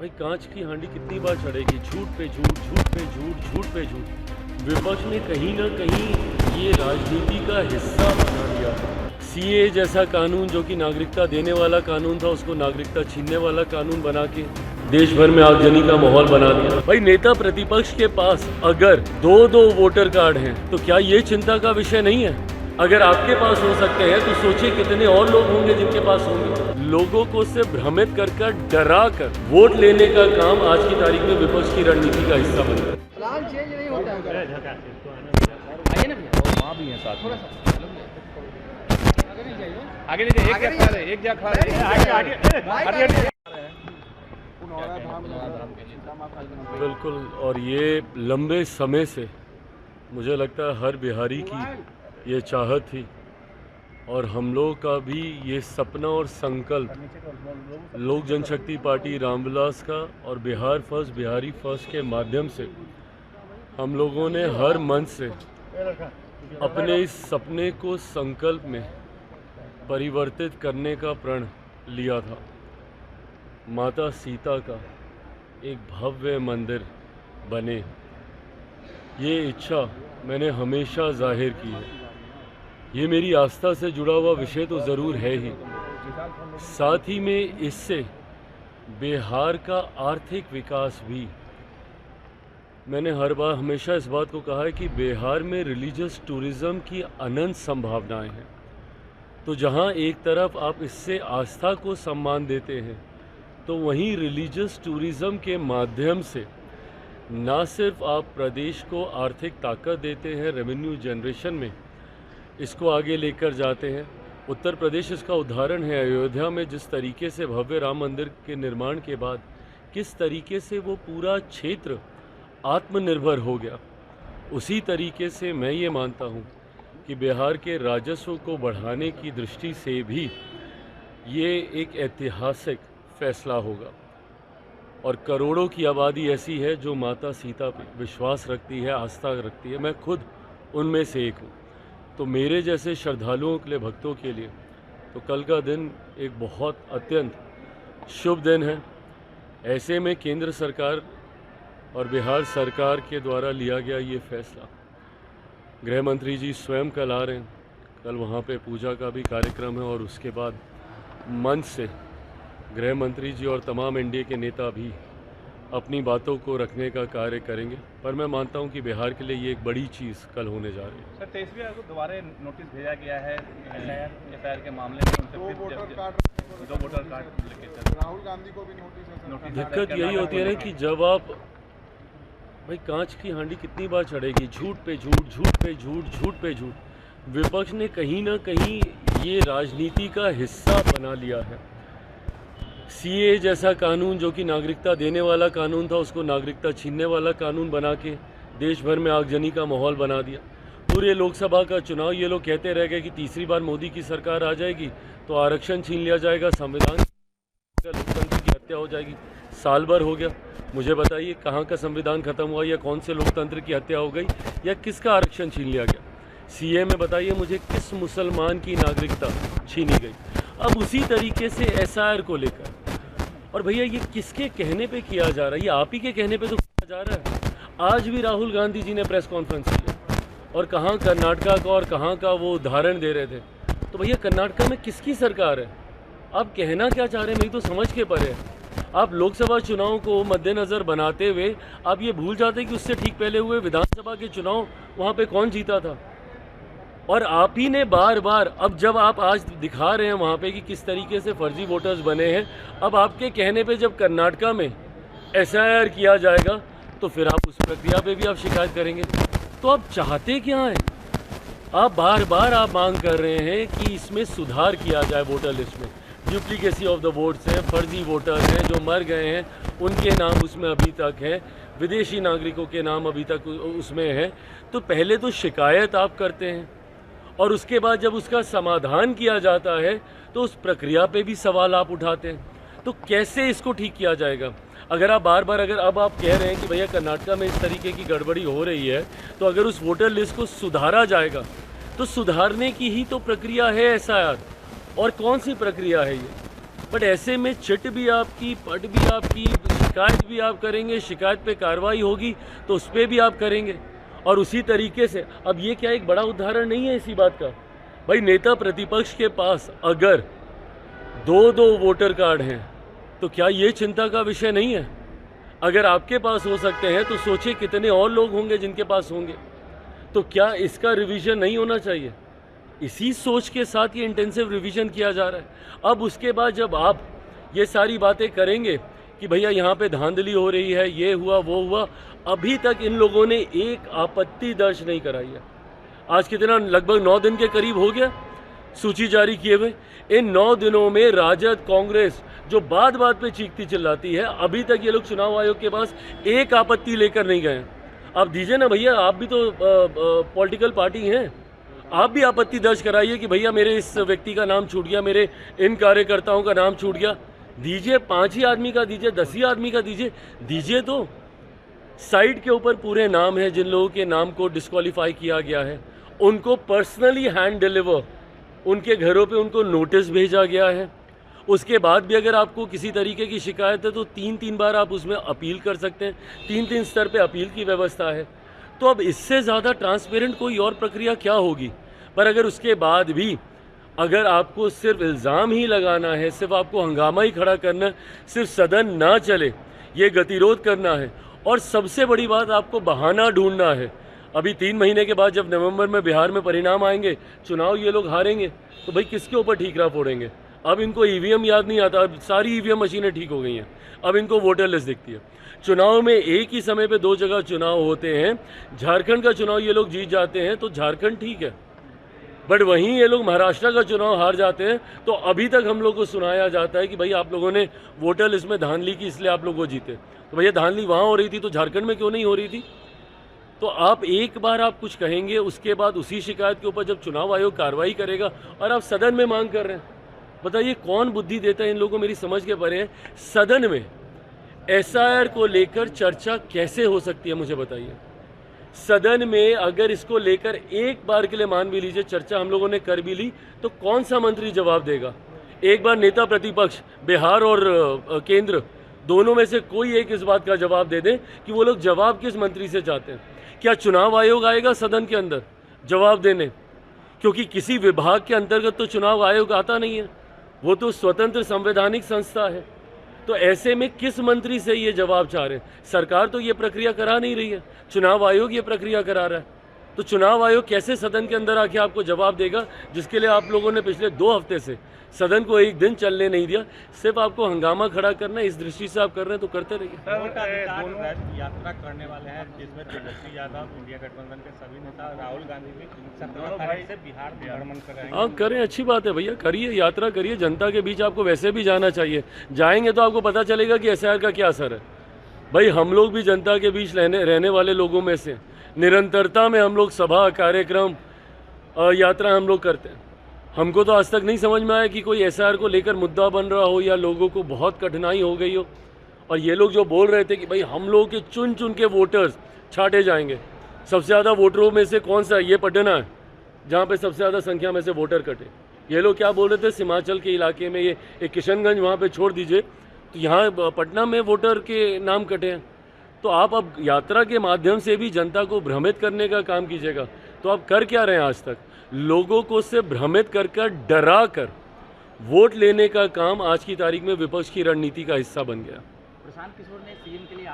भाई कांच की हांडी कितनी बार चढ़ेगी, झूठ पे झूठ, झूठ पे झूठ, झूठ पे झूठ। विपक्ष ने कहीं ना कहीं ये राजनीति का हिस्सा बना लिया। सीए जैसा कानून जो कि नागरिकता देने वाला कानून था, उसको नागरिकता छीनने वाला कानून बना के देश भर में आगजनी का माहौल बना दिया। भाई नेता प्रतिपक्ष के पास अगर दो वोटर कार्ड हैं तो क्या ये चिंता का विषय नहीं है? अगर आपके पास हो सकते हैं तो सोचिए कितने और लोग होंगे जिनके पास होंगे। लोगों को से भ्रमित कर डरा कर वोट लेने का काम आज की तारीख में विपक्ष की रणनीति का हिस्सा बन गया। प्लान चेंज नहीं होता है। आइए ना भैया, वहाँ भी हैं साथ थोड़ा में। सा आगे नहीं जाइए। आगे नहीं जाइए, एक जगह खड़ा रहे, एक जगह खड़ा रहे, आगे बिल्कुल, और ये लंबे समय से मुझे लगता है हर बिहारी की ये चाहत थी और हम लोगों का भी ये सपना और संकल्प लोक जनशक्ति पार्टी रामविलास का और बिहार फर्स्ट बिहारी फर्स्ट के माध्यम से हम लोगों ने हर मन से अपने इस सपने को संकल्प में परिवर्तित करने का प्रण लिया था। माता सीता का एक भव्य मंदिर बने, ये इच्छा मैंने हमेशा जाहिर की है। ये मेरी आस्था से जुड़ा हुआ विषय तो ज़रूर है ही, साथ ही में इससे बिहार का आर्थिक विकास भी। मैंने हर बार हमेशा इस बात को कहा है कि बिहार में रिलीजियस टूरिज़्म की अनंत संभावनाएं हैं। तो जहां एक तरफ आप इससे आस्था को सम्मान देते हैं तो वहीं रिलीजियस टूरिज़्म के माध्यम से ना सिर्फ आप प्रदेश को आर्थिक ताकत देते हैं, रेवेन्यू जनरेशन में इसको आगे लेकर जाते हैं। उत्तर प्रदेश इसका उदाहरण है। अयोध्या में जिस तरीके से भव्य राम मंदिर के निर्माण के बाद किस तरीके से वो पूरा क्षेत्र आत्मनिर्भर हो गया, उसी तरीके से मैं ये मानता हूँ कि बिहार के राजस्व को बढ़ाने की दृष्टि से भी ये एक ऐतिहासिक फैसला होगा। और करोड़ों की आबादी ऐसी है जो माता सीता पर विश्वास रखती है, आस्था रखती है। मैं खुद उनमें से एक हूँ। तो मेरे जैसे श्रद्धालुओं के लिए, भक्तों के लिए तो कल का दिन एक बहुत अत्यंत शुभ दिन है। ऐसे में केंद्र सरकार और बिहार सरकार के द्वारा लिया गया ये फैसला, गृह मंत्री जी स्वयं कल आ रहे हैं। कल वहाँ पे पूजा का भी कार्यक्रम है और उसके बाद मंच से गृह मंत्री जी और तमाम एनडीए के नेता भी अपनी बातों को रखने का कार्य करेंगे। पर मैं मानता हूं कि बिहार के लिए ये एक बड़ी चीज़ कल होने जा रही है। सर 23वीं को दोबारा नोटिस भेजा गया है एफआईआर के मामले में। दो वोटर कार्ड लेके सर राहुल गांधी को भी नोटिस। दिक्कत यही होती है ना कि जब आप, भाई कांच की हांडी कितनी बार चढ़ेगी, झूठ पे झूठ, झूठ पे झूठ, झूठ पे झूठ। विपक्ष ने कहीं ना कहीं ये राजनीति का हिस्सा बना लिया है। सीए जैसा कानून जो कि नागरिकता देने वाला कानून था, उसको नागरिकता छीनने वाला कानून बना के देश भर में आगजनी का माहौल बना दिया। पूरे लोकसभा का चुनाव ये लोग कहते रह गए कि तीसरी बार मोदी की सरकार आ जाएगी तो आरक्षण छीन लिया जाएगा, संविधान, लोकतंत्र की हत्या हो जाएगी। साल भर हो गया, मुझे बताइए कहाँ का संविधान खत्म हुआ, या कौन से लोकतंत्र की हत्या हो गई, या किसका आरक्षण छीन लिया गया? सीए में बताइए मुझे किस मुसलमान की नागरिकता छीनी गई? अब उसी तरीके से एसआईआर को लेकर, और भैया ये किसके कहने पे किया जा रहा है? ये आप ही के कहने पे तो किया जा रहा है। आज भी राहुल गांधी जी ने प्रेस कॉन्फ्रेंस किया और कहाँ कर्नाटका का और कहाँ का वो उदाहरण दे रहे थे। तो भैया कर्नाटका में किसकी सरकार है? आप कहना क्या चाह रहे हैं, मेरी तो समझ के परे है। आप लोकसभा चुनाव को मद्देनज़र बनाते हुए आप ये भूल जाते कि उससे ठीक पहले हुए विधानसभा के चुनाव वहाँ पे कौन जीता था। और आप ही ने बार बार, अब जब आप आज दिखा रहे हैं वहाँ पे कि किस तरीके से फर्जी वोटर्स बने हैं, अब आपके कहने पे जब कर्नाटका में एसआईआर किया जाएगा तो फिर आप उस प्रक्रिया पे भी आप शिकायत करेंगे। तो आप चाहते क्या हैं? आप बार बार आप मांग कर रहे हैं कि इसमें सुधार किया जाए, वोटर लिस्ट में डुप्लीकेसी ऑफ द वोट्स हैं, फर्जी वोटर्स हैं जो मर गए हैं उनके नाम उसमें अभी तक हैं, विदेशी नागरिकों के नाम अभी तक उसमें हैं। तो पहले तो शिकायत आप करते हैं और उसके बाद जब उसका समाधान किया जाता है तो उस प्रक्रिया पे भी सवाल आप उठाते हैं। तो कैसे इसको ठीक किया जाएगा? अगर आप बार बार, अगर अब आप कह रहे हैं कि भैया कर्नाटका में इस तरीके की गड़बड़ी हो रही है, तो अगर उस वोटर लिस्ट को सुधारा जाएगा तो सुधारने की ही तो प्रक्रिया है एसआईआर। और कौन सी प्रक्रिया है ये? बट ऐसे में चिट भी आपकी, पट भी आपकी, शिकायत भी आप करेंगे, शिकायत पे कार्रवाई होगी तो उस पर भी आप करेंगे। और उसी तरीके से अब ये क्या एक बड़ा उदाहरण नहीं है इसी बात का? भाई नेता प्रतिपक्ष के पास अगर 2-2 वोटर कार्ड हैं तो क्या ये चिंता का विषय नहीं है? अगर आपके पास हो सकते हैं तो सोचिए कितने और लोग होंगे जिनके पास होंगे। तो क्या इसका रिवीजन नहीं होना चाहिए? इसी सोच के साथ ये इंटेंसिव रिवीजन किया जा रहा है। अब उसके बाद जब आप ये सारी बातें करेंगे कि भैया यहाँ पे धांधली हो रही है, ये हुआ वो हुआ, अभी तक इन लोगों ने एक आपत्ति दर्ज नहीं कराई है। आज कितना, लगभग 9 दिन के करीब हो गया सूची जारी किए हुए। इन 9 दिनों में राजद, कांग्रेस जो बात बात पे चीखती चिल्लाती है, अभी तक ये लोग चुनाव आयोग के पास एक आपत्ति लेकर नहीं गए। आप दीजिए ना भैया, आप भी तो पॉलिटिकल पार्टी हैं, आप भी आपत्ति दर्ज कराइए कि भैया मेरे इस व्यक्ति का नाम छूट गया, मेरे इन कार्यकर्ताओं का नाम छूट गया। दीजिए, 5 ही आदमी का दीजिए, 10 ही आदमी का दीजिए तो। साइड के ऊपर पूरे नाम है जिन लोगों के नाम को डिस्क्वालीफाई किया गया है, उनको पर्सनली हैंड डिलीवर उनके घरों पे उनको नोटिस भेजा गया है। उसके बाद भी अगर आपको किसी तरीके की शिकायत है तो 3-3 बार आप उसमें अपील कर सकते हैं, 3-3 स्तर पे अपील की व्यवस्था है। तो अब इससे ज़्यादा ट्रांसपेरेंट कोई और प्रक्रिया क्या होगी? पर अगर उसके बाद भी अगर आपको सिर्फ इल्ज़ाम ही लगाना है, सिर्फ आपको हंगामा ही खड़ा करना है, सिर्फ सदन ना चले ये गतिरोध करना है, और सबसे बड़ी बात आपको बहाना ढूंढना है। अभी 3 महीने के बाद जब नवंबर में बिहार में परिणाम आएंगे, चुनाव ये लोग हारेंगे, तो भाई किसके ऊपर ठीकरा फोड़ेंगे? अब इनको ईवीएम याद नहीं आता, अब सारी ईवीएम मशीनें ठीक हो गई हैं, अब इनको वोटर लिस्ट दिखती है। चुनाव में एक ही समय पे 2 जगह चुनाव होते हैं। झारखंड का चुनाव ये लोग जीत जाते हैं तो झारखंड ठीक है, बट वहीं ये लोग महाराष्ट्र का चुनाव हार जाते हैं तो अभी तक हम लोग को सुनाया जाता है कि भाई आप लोगों ने वोटर लिस्ट में धांधली की इसलिए आप लोग वो जीते। तो भैया धांधली वहाँ हो रही थी तो झारखंड में क्यों नहीं हो रही थी? तो आप एक बार आप कुछ कहेंगे, उसके बाद उसी शिकायत के ऊपर जब चुनाव आयोग कार्रवाई करेगा और आप सदन में मांग कर रहे हैं, बताइए कौन बुद्धि देता है इन लोगों को? मेरी समझ के परे है। सदन में एसआईआर को लेकर चर्चा कैसे हो सकती है, मुझे बताइए। सदन में अगर इसको लेकर एक बार के लिए मान भी लीजिए चर्चा हम लोगों ने कर भी ली, तो कौन सा मंत्री जवाब देगा? एक बार नेता प्रतिपक्ष बिहार और केंद्र दोनों में से कोई एक इस बात का जवाब दे दें कि वो लोग जवाब किस मंत्री से चाहते हैं। क्या चुनाव आयोग आएगा सदन के अंदर जवाब देने? क्योंकि किसी विभाग के अंतर्गत तो चुनाव आयोग आता नहीं है, वो तो स्वतंत्र संवैधानिक संस्था है। तो ऐसे में किस मंत्री से ये जवाब चाह रहे हैं? सरकार तो ये प्रक्रिया करा नहीं रही है, चुनाव आयोग ये प्रक्रिया करा रहा है। तो चुनाव आयोग कैसे सदन के अंदर आके आपको जवाब देगा, जिसके लिए आप लोगों ने पिछले 2 हफ्ते से सदन को एक दिन चलने नहीं दिया? सिर्फ आपको हंगामा खड़ा करना, इस दृष्टि से आप कर रहे हैं तो करते रहिए। दोनों यात्रा करने वाले हैं जिसमें तेजस्वी यादव, इंडिया गठबंधन के सभी नेता, राहुल गांधी भी 17 तारीख से बिहार में भ्रमण कर रहे हैं। हाँ करें, अच्छी बात है भैया, करिए, यात्रा करिए। जनता के बीच आपको वैसे भी जाना चाहिए, जाएंगे तो आपको पता चलेगा कि एसआईआर का क्या असर है। भाई हम लोग भी जनता के बीच रहने वाले लोगों में से, निरंतरता में हम लोग सभा, कार्यक्रम, यात्रा हम लोग करते हैं। हमको तो आज तक नहीं समझ में आया कि कोई एसआईआर को लेकर मुद्दा बन रहा हो या लोगों को बहुत कठिनाई हो गई हो। और ये लोग जो बोल रहे थे कि भाई हम लोगों के चुन चुन के वोटर्स छांटे जाएंगे, सबसे ज़्यादा वोटरों में से कौन सा? ये पटना है जहाँ पे सबसे ज़्यादा संख्या में से वोटर कटे। ये लोग क्या बोल रहे थे, हिमाचल के इलाके में ये एक किशनगंज वहाँ पे छोड़ दीजिए, तो यहाँ पटना में वोटर के नाम कटे हैं। तो आप अब यात्रा के माध्यम से भी जनता को भ्रमित करने का काम कीजिएगा। तो आप कर क्या रहे हैं? आज तक लोगों को से भ्रमित कर डरा कर वोट लेने का काम आज की तारीख में विपक्ष की रणनीति का हिस्सा बन गया। प्रशांत किशोर ने सीएम के लिए